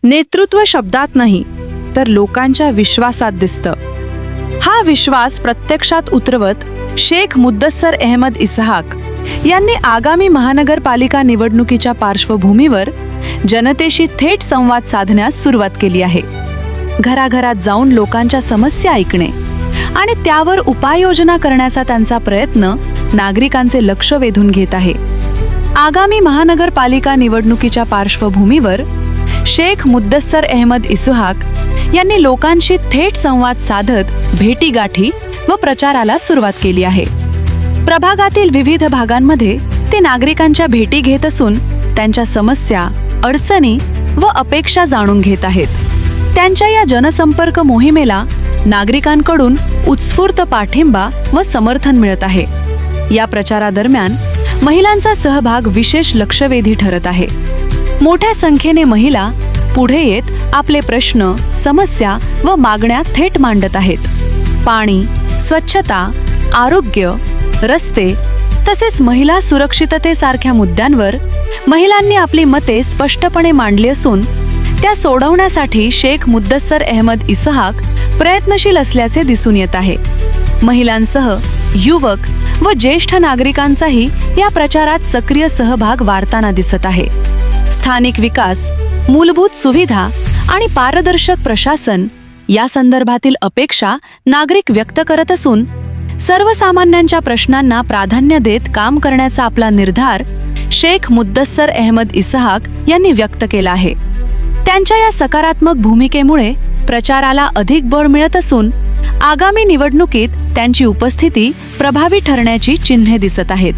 नेतृत्व शब्दात नाही तर लोकांच्या विश्वासात दिसतं. हा विश्वास प्रत्यक्षात उतरवत शेख मुद्दस्सर अहमद इसहाक यांनी आगामी महानगरपालिका निवडणुकीच्या पार्श्वभूमीवर जनतेशी थेट संवाद साधण्यास सुरुवात केली आहे. घराघरात जाऊन लोकांच्या समस्या ऐकणे आणि त्यावर उपाययोजना करण्याचा त्यांचा प्रयत्न नागरिकांचे लक्ष वेधून घेत आहे. आगामी महानगरपालिका निवडणुकीच्या पार्श्वभूमीवर शेख मुद्दस्सर अहमद इसहाक यांनी लोकांशी थेट संवाद साधत भेटीगाठी व प्रचाराला सुरुवात केली आहे. प्रभागातील विविध भागांमध्ये ते नागरिकांच्या भेटी घेत असून त्यांच्या समस्या, अडचणी व अपेक्षा जाणून घेत आहेत. त्यांच्या या जनसंपर्क मोहिमेला नागरिकांकडून उत्स्फूर्त पाठिंबा व समर्थन मिळत आहे. या प्रचारादरम्यान महिलांचा सहभाग विशेष लक्षवेधी ठरत आहे. मोठ्या संख्येने महिला पुढे येत आपले प्रश्न, समस्या व मागण्या थेट मांडत आहेत. पाणी, स्वच्छता, आरोग्य, रस्ते तसेच महिला सुरक्षिततेसारख्या मुद्द्यांवर महिलांनी आपली मते स्पष्टपणे मांडली असून त्या सोडवण्यासाठी शेख मुद्दस्सर अहमद इसहाक प्रयत्नशील असल्याचे दिसून येत आहे. महिलांसह युवक व ज्येष्ठ नागरिकांचाही या प्रचारात सक्रिय सहभाग वाढताना दिसत आहे. स्थानिक विकास, मूलभूत सुविधा आणि पारदर्शक प्रशासन या संदर्भातील अपेक्षा नागरिक व्यक्त करत असून सर्वसामान्यांच्या प्रश्नांना प्राधान्य देत काम करण्याचा आपला निर्धार शेख मुद्दस्सर अहमद इसहाक यांनी व्यक्त केला आहे. त्यांच्या या सकारात्मक भूमिकेमुळे प्रचाराला अधिक बळ मिळत असून आगामी निवडणुकीत त्यांची उपस्थिती प्रभावी ठरण्याची चिन्हे दिसत आहेत.